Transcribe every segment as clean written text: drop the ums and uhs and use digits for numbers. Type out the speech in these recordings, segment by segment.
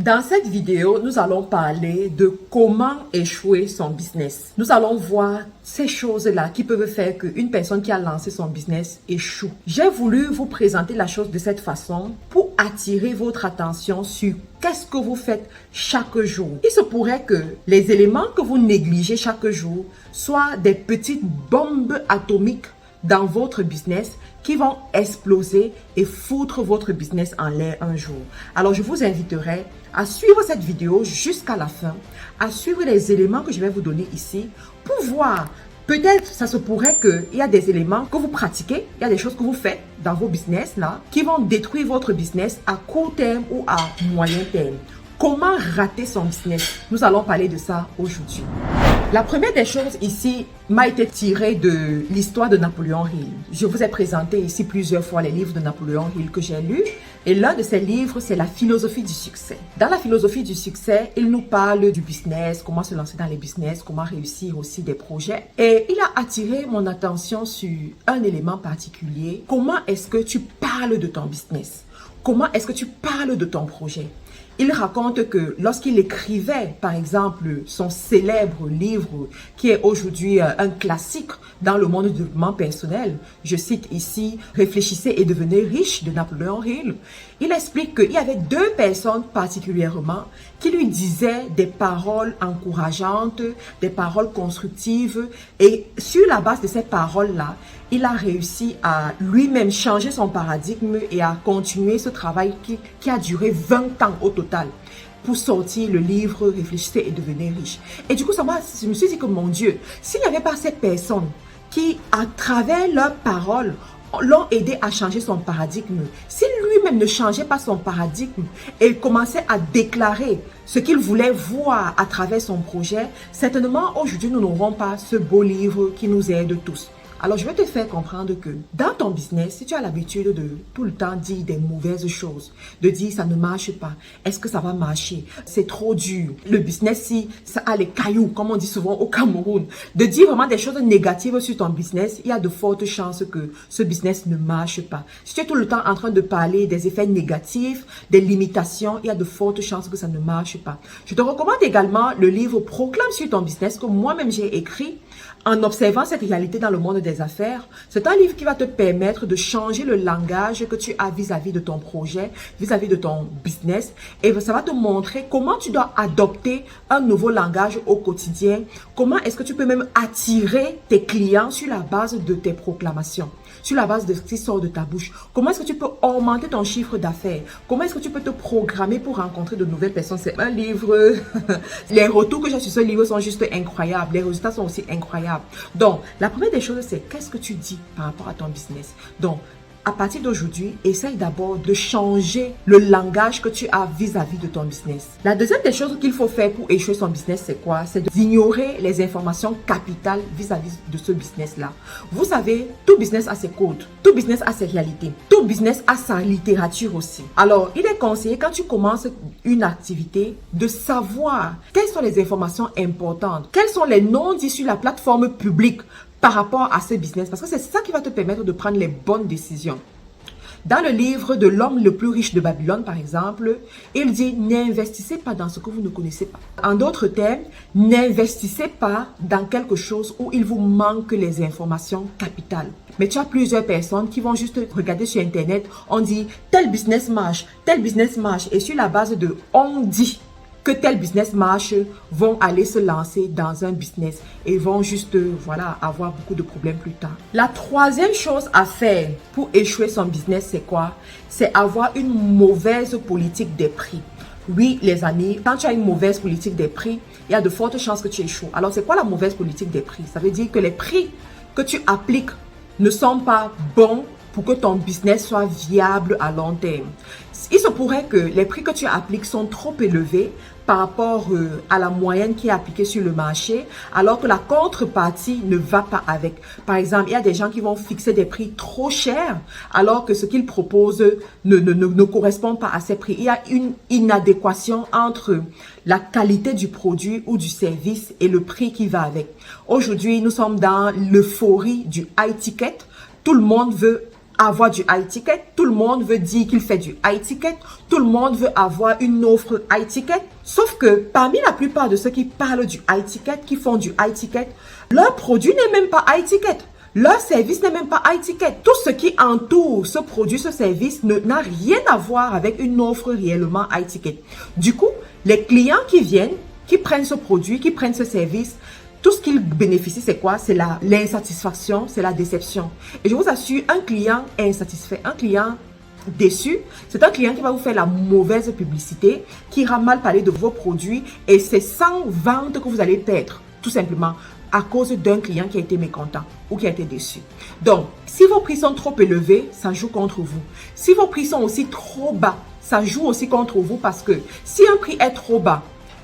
Dans cette vidéo, nous allons parler de comment échouer son business. Nous allons voir ces choses-là qui peuvent faire qu'une personne qui a lancé son business échoue. J'ai voulu vous présenter la chose de cette façon pour attirer votre attention sur qu'est-ce que vous faites chaque jour. Il se pourrait que les éléments que vous négligez chaque jour soient des petites bombes atomiques dans votre business qui vont exploser et foutre votre business en l'air un jour. Alors, je vous inviterai à suivre cette vidéo jusqu'à la fin, à suivre les éléments que je vais vous donner ici pour voir. Peut-être, ça se pourrait qu'il y a des éléments que vous pratiquez, il y a des choses que vous faites dans vos business là, qui vont détruire votre business à court terme ou à moyen terme. Comment rater son business? Nous allons parler de ça aujourd'hui. La première des choses ici m'a été tirée de l'histoire de Napoléon Hill. Je vous ai présenté ici plusieurs fois les livres de Napoléon Hill que j'ai lus. Et l'un de ces livres, c'est la philosophie du succès. Dans la philosophie du succès, il nous parle du business, comment se lancer dans les business, comment réussir aussi des projets. Et il a attiré mon attention sur un élément particulier. Comment est-ce que tu parles de ton business? Comment est-ce que tu parles de ton projet? Il raconte que lorsqu'il écrivait, par exemple, son célèbre livre qui est aujourd'hui un classique dans le monde du développement personnel, je cite ici « Réfléchissez et devenez riche » de Napoléon Hill, il explique qu'il y avait deux personnes particulièrement qui lui disaient des paroles encourageantes, des paroles constructives et sur la base de ces paroles-là, il a réussi à lui-même changer son paradigme et à continuer ce travail qui a duré 20 ans au total pour sortir le livre « Réfléchissez et devenez riche ». Et du coup, je me suis dit que mon Dieu, s'il n'y avait pas ces personnes qui, à travers leurs paroles, l'ont aidé à changer son paradigme, si lui-même ne changeait pas son paradigme et commençait à déclarer ce qu'il voulait voir à travers son projet, certainement aujourd'hui nous n'aurons pas ce beau livre qui nous aide tous. Alors, je vais te faire comprendre que dans ton business, si tu as l'habitude de tout le temps dire des mauvaises choses, de dire ça ne marche pas, est-ce que ça va marcher, c'est trop dur, le business, si ça a les cailloux, comme on dit souvent au Cameroun, de dire vraiment des choses négatives sur ton business, il y a de fortes chances que ce business ne marche pas. Si tu es tout le temps en train de parler des effets négatifs, des limitations, il y a de fortes chances que ça ne marche pas. Je te recommande également le livre Proclame sur ton business que moi-même j'ai écrit en observant cette réalité dans le monde des affaires. C'est un livre qui va te permettre de changer le langage que tu as vis-à-vis de ton projet, vis-à-vis de ton business. Et ça va te montrer comment tu dois adopter un nouveau langage au quotidien. Comment est-ce que tu peux même attirer tes clients sur la base de tes proclamations, sur la base de ce qui sort de ta bouche. Comment est-ce que tu peux augmenter ton chiffre d'affaires? Comment est-ce que tu peux te programmer pour rencontrer de nouvelles personnes? C'est un livre. Les retours que j'ai sur ce livre sont juste incroyables. Les résultats sont aussi incroyables. Donc, la première des choses, c'est qu'est-ce que tu dis par rapport à ton business? Donc, à partir d'aujourd'hui, essaye d'abord de changer le langage que tu as vis-à-vis de ton business. La deuxième des choses qu'il faut faire pour échouer son business, c'est quoi? C'est d'ignorer les informations capitales vis-à-vis de ce business-là. Vous savez, tout business a ses codes, tout business a ses réalités, tout business a sa littérature aussi. Alors, il est conseillé quand tu commences une activité de savoir quelles sont les informations importantes, quels sont les noms dits sur la plateforme publique par rapport à ce business, parce que c'est ça qui va te permettre de prendre les bonnes décisions. Dans le livre de l'homme le plus riche de Babylone, par exemple, il dit « N'investissez pas dans ce que vous ne connaissez pas ». En d'autres termes, n'investissez pas dans quelque chose où il vous manque les informations capitales. Mais tu as plusieurs personnes qui vont juste regarder sur Internet, on dit « tel business marche », et sur la base de « on dit », que tel business marche, vont aller se lancer dans un business et vont juste, voilà, avoir beaucoup de problèmes plus tard. La troisième chose à faire pour échouer son business, c'est quoi? C'est avoir une mauvaise politique des prix. Oui, les amis, quand tu as une mauvaise politique des prix, il y a de fortes chances que tu échoues. Alors, c'est quoi la mauvaise politique des prix? Ça veut dire que les prix que tu appliques ne sont pas bons pour que ton business soit viable à long terme. Il se pourrait que les prix que tu appliques sont trop élevés par rapport à la moyenne qui est appliquée sur le marché, alors que la contrepartie ne va pas avec. Par exemple, il y a des gens qui vont fixer des prix trop chers, alors que ce qu'ils proposent ne correspond pas à ces prix. Il y a une inadéquation entre la qualité du produit ou du service et le prix qui va avec. Aujourd'hui, nous sommes dans l'euphorie du high ticket. Tout le monde veut avoir du high ticket, tout le monde veut dire qu'il fait du high ticket, tout le monde veut avoir une offre high ticket. Sauf que parmi la plupart de ceux qui parlent du high ticket, qui font du high ticket, leur produit n'est même pas high ticket. Leur service n'est même pas high ticket. Tout ce qui entoure ce produit, ce service n'a rien à voir avec une offre réellement high ticket. Du coup, les clients qui viennent, qui prennent ce produit, qui prennent ce service, tout ce qu'ils bénéficient, c'est quoi? C'est l'insatisfaction, c'est la déception. Et je vous assure, un client insatisfait, un client déçu, c'est un client qui va vous faire la mauvaise publicité, qui ira mal parler de vos produits et c'est sans vente que vous allez perdre, tout simplement à cause d'un client qui a été mécontent ou qui a été déçu. Donc, si vos prix sont trop élevés, ça joue contre vous. Si vos prix sont aussi trop bas, ça joue aussi contre vous parce que si un prix est trop bas,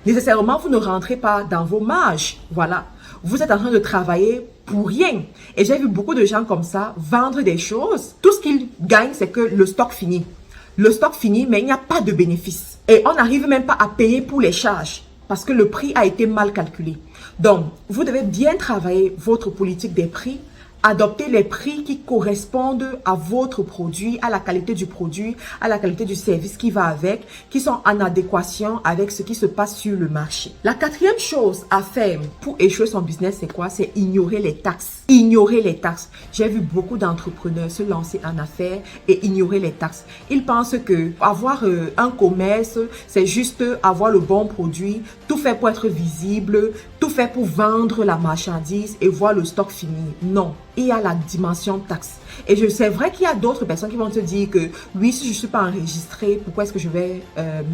nécessairement, vous ne rentrez pas dans vos marges. Voilà. Vous êtes en train de travailler pour rien. Et j'ai vu beaucoup de gens comme ça vendre des choses. Tout ce qu'ils gagnent, c'est que le stock finit. Le stock finit, mais il n'y a pas de bénéfice. Et on n'arrive même pas à payer pour les charges parce que le prix a été mal calculé. Donc, vous devez bien travailler votre politique des prix, adopter les prix qui correspondent à votre produit, à la qualité du produit, à la qualité du service qui va avec, qui sont en adéquation avec ce qui se passe sur le marché. La quatrième chose à faire pour échouer son business, c'est quoi? C'est ignorer les taxes. Ignorer les taxes. J'ai vu beaucoup d'entrepreneurs se lancer en affaires et ignorer les taxes. Ils pensent que avoir un commerce, c'est juste avoir le bon produit, tout fait pour être visible, tout fait pour vendre la marchandise et voir le stock fini. Non. Il y a la dimension taxe. Et c'est vrai qu'il y a d'autres personnes qui vont te dire que oui, si je ne suis pas enregistré, pourquoi est-ce que je vais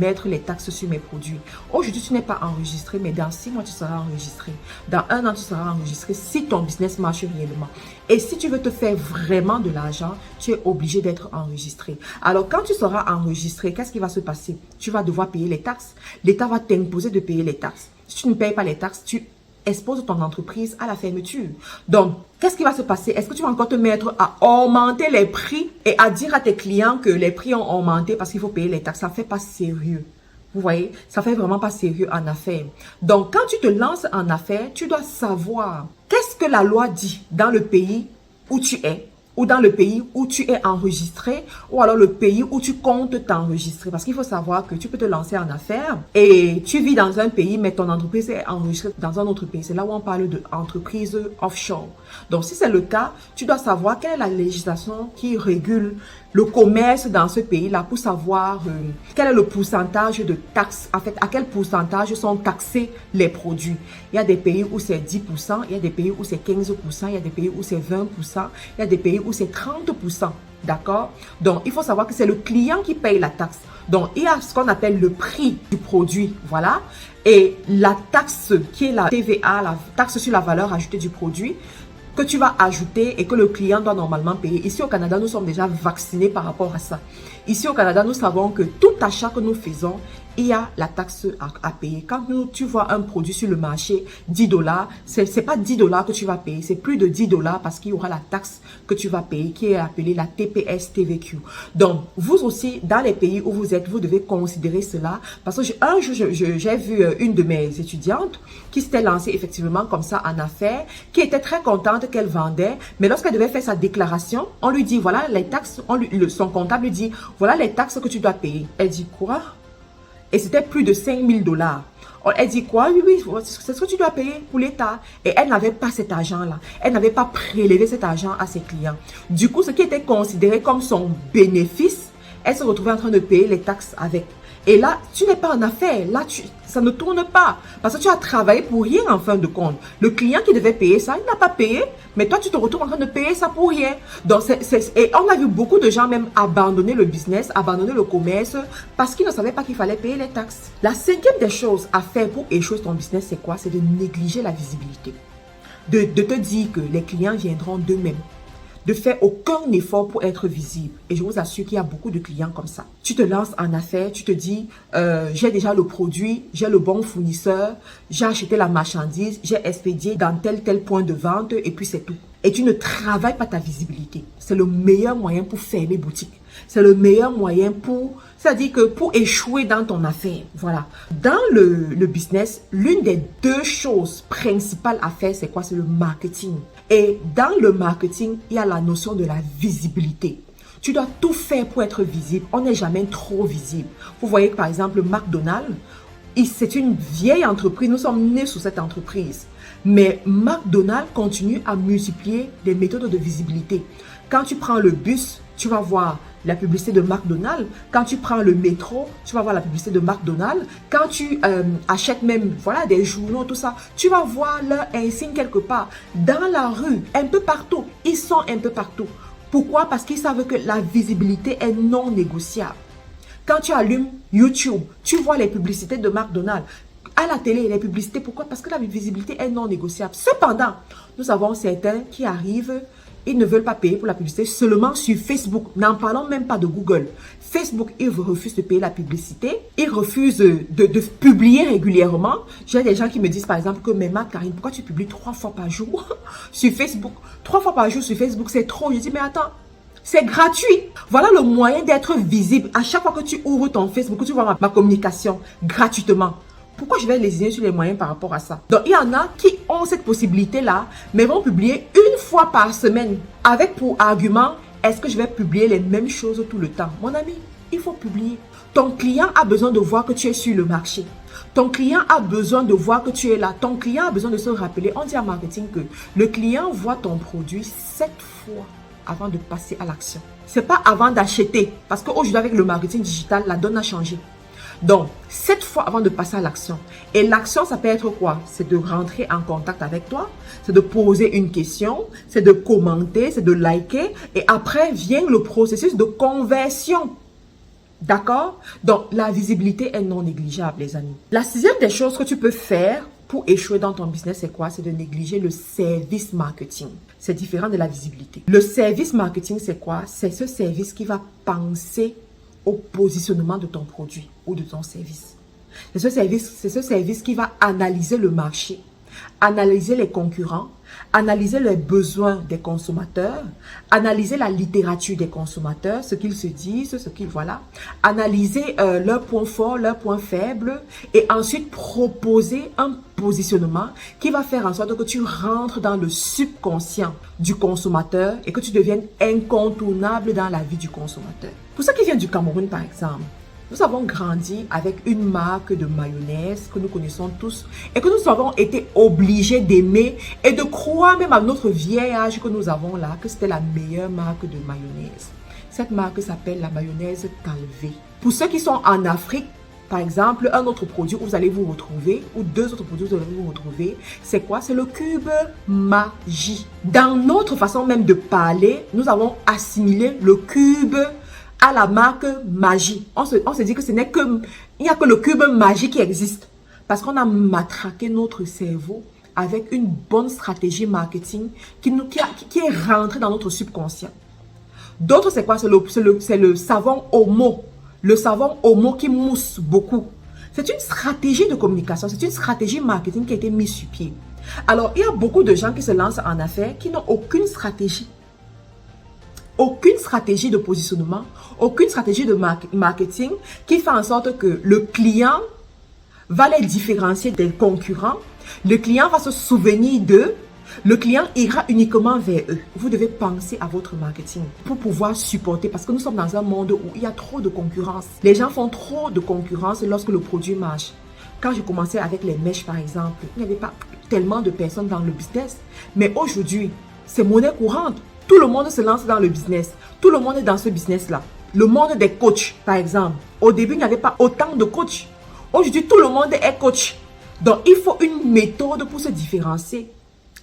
mettre les taxes sur mes produits? Aujourd'hui, tu n'es pas enregistré, mais dans 6 mois, tu seras enregistré. Dans 1 an, tu seras enregistré si ton business marche réellement. Et si tu veux te faire vraiment de l'argent, tu es obligé d'être enregistré. Alors, quand tu seras enregistré, qu'est-ce qui va se passer? Tu vas devoir payer les taxes. L'État va t'imposer de payer les taxes. Si tu ne payes pas les taxes, tu expose ton entreprise à la fermeture. Donc, qu'est-ce qui va se passer? Est-ce que tu vas encore te mettre à augmenter les prix et à dire à tes clients que les prix ont augmenté parce qu'il faut payer les taxes? Ça ne fait pas sérieux. Vous voyez? Ça ne fait vraiment pas sérieux en affaires. Donc, quand tu te lances en affaires, tu dois savoir qu'est-ce que la loi dit dans le pays où tu es, ou dans le pays où tu es enregistré, ou alors le pays où tu comptes t'enregistrer. Parce qu'il faut savoir que tu peux te lancer en affaires et tu vis dans un pays, mais ton entreprise est enregistrée dans un autre pays. C'est là où on parle d'entreprise offshore. Donc, si c'est le cas, tu dois savoir quelle est la législation qui régule le commerce dans ce pays-là pour savoir quel est le pourcentage de taxes, en fait, à quel pourcentage sont taxés les produits. Il y a des pays où c'est 10%, il y a des pays où c'est 15%, il y a des pays où c'est 20%, il y a des pays où c'est 30%. D'accord? Donc, il faut savoir que c'est le client qui paye la taxe. Donc, il y a ce qu'on appelle le prix du produit, voilà. Et la taxe qui est la TVA, la taxe sur la valeur ajoutée du produit, que tu vas ajouter et que le client doit normalement payer. Ici au Canada, nous sommes déjà vaccinés par rapport à ça. Ici au Canada, nous savons que tout achat que nous faisons, il y a la taxe à payer. Quand tu vois un produit sur le marché, 10 $, c'est pas 10 $ que tu vas payer, c'est plus de 10 $ parce qu'il y aura la taxe que tu vas payer qui est appelée la TPS TVQ. Donc, vous aussi, dans les pays où vous êtes, vous devez considérer cela parce que un jour, j'ai vu une de mes étudiantes qui s'était lancée effectivement comme ça en affaires, qui était très contente qu'elle vendait, mais lorsqu'elle devait faire sa déclaration, on lui dit, voilà les taxes, son comptable lui dit, voilà les taxes que tu dois payer. Elle dit, quoi? Et c'était plus de 5 000 $. Elle dit quoi? Oui, oui, c'est ce que tu dois payer pour l'État. Et elle n'avait pas cet argent-là. Elle n'avait pas prélevé cet argent à ses clients. Du coup, ce qui était considéré comme son bénéfice, elle se retrouvait en train de payer les taxes avec. Et là, tu n'es pas en affaires. Là, ça ne tourne pas. Parce que tu as travaillé pour rien en fin de compte. Le client qui devait payer ça, il n'a pas payé. Mais toi, tu te retrouves en train de payer ça pour rien. Donc, et on a vu beaucoup de gens même abandonner le business, abandonner le commerce parce qu'ils ne savaient pas qu'il fallait payer les taxes. La cinquième des choses à faire pour échouer ton business, c'est quoi? C'est de négliger la visibilité. De te dire que les clients viendront d'eux-mêmes. De faire aucun effort pour être visible. Et je vous assure qu'il y a beaucoup de clients comme ça. Tu te lances en affaires, tu te dis, j'ai déjà le produit, j'ai le bon fournisseur, j'ai acheté la marchandise, j'ai expédié dans tel point de vente et puis c'est tout. Et tu ne travailles pas ta visibilité. C'est le meilleur moyen pour fermer boutique. C'est le meilleur moyen c'est-à-dire que pour échouer dans ton affaire. Voilà. Dans le business, l'une des deux choses principales à faire, c'est quoi? C'est le marketing. Et dans le marketing, il y a la notion de la visibilité. Tu dois tout faire pour être visible. On n'est jamais trop visible. Vous voyez que par exemple, McDonald's, c'est une vieille entreprise. Nous sommes nés sous cette entreprise. Mais McDonald's continue à multiplier les méthodes de visibilité. Quand tu prends le bus, tu vas voir la publicité de McDonald's. Quand tu prends le métro, tu vas voir la publicité de McDonald's. Quand tu achètes même des journaux, tout ça, tu vas voir leur insigne quelque part. Dans la rue, un peu partout. Ils sont un peu partout. Pourquoi? Parce qu'ils savent que la visibilité est non négociable. Quand tu allumes YouTube, tu vois les publicités de McDonald's. À la télé, les publicités, pourquoi? Parce que la visibilité est non négociable. Cependant, nous avons certains qui arrivent, ils ne veulent pas payer pour la publicité seulement sur Facebook. N'en parlons même pas de Google. Facebook, ils refusent de payer la publicité. Ils refusent de publier régulièrement. J'ai des gens qui me disent par exemple que mais Karine, pourquoi tu publies 3 fois par jour sur Facebook? 3 fois par jour sur Facebook, c'est trop. Je dis mais attends. C'est gratuit. Voilà le moyen d'être visible. À chaque fois que tu ouvres ton Facebook, que tu vois ma communication gratuitement. Pourquoi je vais lésiner sur les moyens par rapport à ça? Donc, il y en a qui ont cette possibilité-là, mais vont publier une fois par semaine. Avec pour argument, est-ce que je vais publier les mêmes choses tout le temps? Mon ami, il faut publier. Ton client a besoin de voir que tu es sur le marché. Ton client a besoin de voir que tu es là. Ton client a besoin de se rappeler. On dit en marketing que le client voit ton produit 7 fois avant de passer à l'action. Ce n'est pas avant d'acheter. Parce qu'aujourd'hui, avec le marketing digital, la donne a changé. Donc, 7 fois avant de passer à l'action. Et l'action, ça peut être quoi? C'est de rentrer en contact avec toi, c'est de poser une question, c'est de commenter, c'est de liker. Et après vient le processus de conversion. D'accord? Donc, la visibilité est non négligeable, les amis. La 6e des choses que tu peux faire pour échouer dans ton business, c'est quoi? C'est de négliger le service marketing. C'est différent de la visibilité. Le service marketing, c'est quoi? C'est ce service qui va penser au positionnement de ton produit ou de ton service. C'est ce service qui va analyser le marché, analyser les concurrents, analyser les besoins des consommateurs, analyser la littérature des consommateurs, ce qu'ils se disent, ce qu'ils analyser leurs points forts, leurs points faibles et ensuite proposer un positionnement qui va faire en sorte que tu rentres dans le subconscient du consommateur et que tu deviennes incontournable dans la vie du consommateur. Pour ceux qui viennent du Cameroun par exemple, nous avons grandi avec une marque de mayonnaise que nous connaissons tous et que nous avons été obligés d'aimer et de croire même à notre vieil âge que nous avons là que c'était la meilleure marque de mayonnaise. Cette marque s'appelle la mayonnaise Calvé. Pour ceux qui sont en Afrique, par exemple, un autre produit où vous allez vous retrouver, ou 2 autres produits où vous allez vous retrouver, c'est quoi? C'est le cube Magie. Dans notre façon même de parler, nous avons assimilé le cube à la marque Magie. On se dit que il n'y a que le cube Magie qui existe. Parce qu'on a matraqué notre cerveau avec une bonne stratégie marketing qui est rentrée dans notre subconscient. D'autres, c'est quoi? C'est le savon Omo. Le savon Omo qui mousse beaucoup. C'est une stratégie de communication, c'est une stratégie marketing qui a été mise sur pied. Alors, il y a beaucoup de gens qui se lancent en affaires qui n'ont aucune stratégie. Aucune stratégie de positionnement, aucune stratégie de marketing qui fait en sorte que le client va les différencier des concurrents. Le client va se souvenir d'eux. Le client ira uniquement vers eux. Vous devez penser à votre marketing pour pouvoir supporter parce que nous sommes dans un monde où il y a trop de concurrence. Les gens font trop de concurrence lorsque le produit marche. Quand j'ai commencé avec les mèches par exemple, il n'y avait pas tellement de personnes dans le business. Mais aujourd'hui, c'est monnaie courante. Tout le monde se lance dans le business. Tout le monde est dans ce business-là. Le monde des coachs, par exemple. Au début, il n'y avait pas autant de coachs. Aujourd'hui, tout le monde est coach. Donc, il faut une méthode pour se différencier.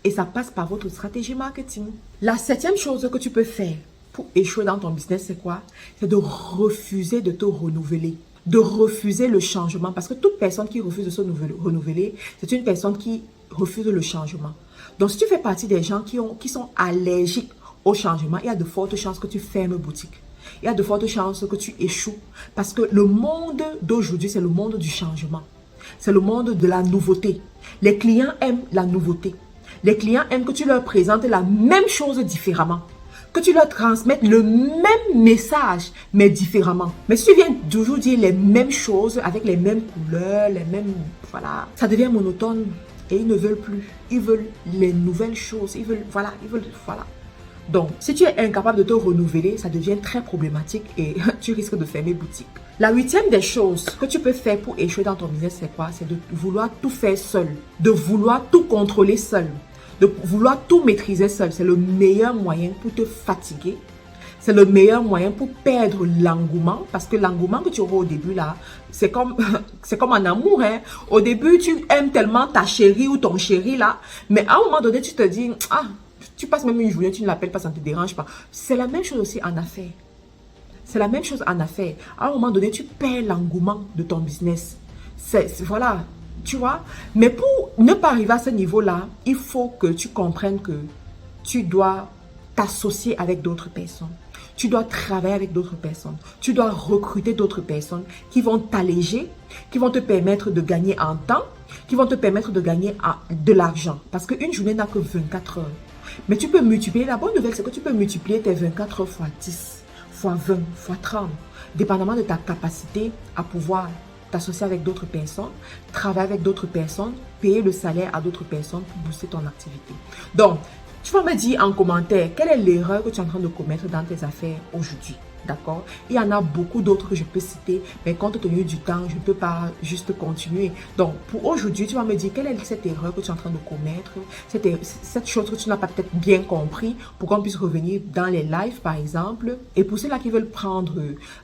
Et ça passe par votre stratégie marketing. La 7e chose que tu peux faire pour échouer dans ton business, c'est quoi? C'est de refuser de te renouveler. De refuser le changement. Parce que toute personne qui refuse de se renouveler, c'est une personne qui refuse le changement. Donc, si tu fais partie des gens qui sont allergiques au changement, il y a de fortes chances que tu fermes boutique. Il y a de fortes chances que tu échoues. Parce que le monde d'aujourd'hui, c'est le monde du changement. C'est le monde de la nouveauté. Les clients aiment la nouveauté. Les clients aiment que tu leur présentes la même chose différemment. Que tu leur transmettes le même message, mais différemment. Mais si tu viens toujours dire les mêmes choses avec les mêmes couleurs, les mêmes... Voilà, ça devient monotone. Et ils ne veulent plus. Ils veulent les nouvelles choses. Ils veulent... Voilà. Donc, si tu es incapable de te renouveler, ça devient très problématique et tu risques de fermer boutique. La huitième des choses que tu peux faire pour échouer dans ton business, c'est quoi? C'est de vouloir tout faire seul, de vouloir tout contrôler seul, de vouloir tout maîtriser seul. C'est le meilleur moyen pour te fatiguer. C'est le meilleur moyen pour perdre l'engouement, parce que l'engouement que tu auras au début là, c'est comme en amour. Hein. Au début, tu aimes tellement ta chérie ou ton chéri là, mais à un moment donné, tu te dis, ah, tu passes même une journée, tu ne l'appelles pas, ça ne te dérange pas. C'est la même chose aussi en affaires. C'est la même chose en affaires. À un moment donné, tu perds l'engouement de ton business. Voilà, tu vois. Mais pour ne pas arriver à ce niveau-là, il faut que tu comprennes que tu dois t'associer avec d'autres personnes. Tu dois travailler avec d'autres personnes. Tu dois recruter d'autres personnes qui vont t'alléger, qui vont te permettre de gagner en temps, qui vont te permettre de gagner de l'argent. Parce qu'une journée n'a que 24 heures. Mais tu peux multiplier. La bonne nouvelle, c'est que tu peux multiplier tes 24 heures fois 10, fois 20, fois 30, dépendamment de ta capacité à pouvoir t'associer avec d'autres personnes, travailler avec d'autres personnes, payer le salaire à d'autres personnes pour booster ton activité. Donc, tu vas me dire en commentaire quelle est l'erreur que tu es en train de commettre dans tes affaires aujourd'hui. D'accord? Il y en a beaucoup d'autres que je peux citer, mais compte tenu du temps, je ne peux pas juste continuer. Donc, pour aujourd'hui, tu vas me dire quelle est cette erreur que tu es en train de commettre, cette chose que tu n'as pas peut-être bien compris, pour qu'on puisse revenir dans les lives, par exemple. Et pour ceux-là qui veulent prendre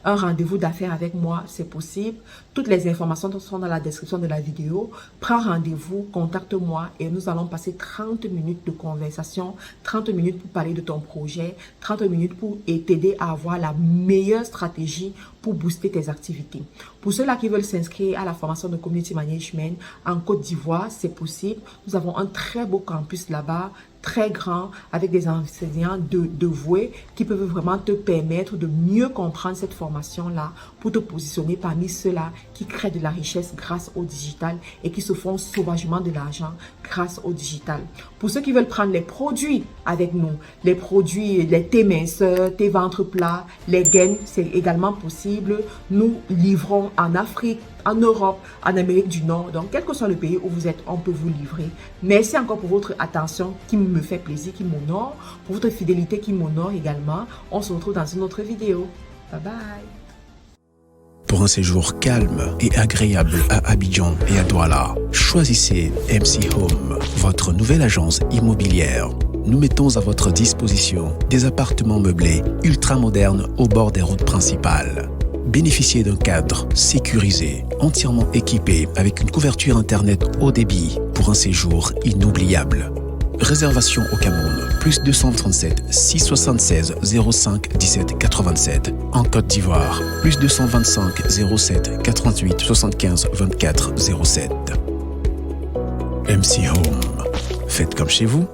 un rendez-vous d'affaires avec moi, c'est possible. Toutes les informations sont dans la description de la vidéo. Prends rendez-vous, contacte-moi et nous allons passer 30 minutes de conversation, 30 minutes pour parler de ton projet, 30 minutes pour t'aider à avoir la meilleure stratégie pour booster tes activités. Pour ceux-là qui veulent s'inscrire à la formation de Community Management en Côte d'Ivoire, c'est possible. Nous avons un très beau campus là-bas, très grand, avec des enseignants dévoués qui peuvent vraiment te permettre de mieux comprendre cette formation-là pour te positionner parmi ceux-là qui créent de la richesse grâce au digital et qui se font sauvagement de l'argent grâce au digital. Pour ceux qui veulent prendre les produits avec nous, les produits, les thés minceurs, tes ventres plats, les gaines, c'est également possible. Nous livrons en Afrique, en Europe, en Amérique du Nord. Donc, quel que soit le pays où vous êtes, on peut vous livrer. Merci encore pour votre attention qui me fait plaisir, qui m'honore, pour votre fidélité qui m'honore également. On se retrouve dans une autre vidéo. Bye bye. Pour un séjour calme et agréable à Abidjan et à Douala, choisissez MC Home, votre nouvelle agence immobilière. Nous mettons à votre disposition des appartements meublés ultra modernes au bord des routes principales. Bénéficiez d'un cadre sécurisé, entièrement équipé avec une couverture internet haut débit pour un séjour inoubliable. Réservation au Cameroun, plus 237 676 05 17 87. En Côte d'Ivoire, plus 225 07 88 75 24 07. MC Home. Faites comme chez vous.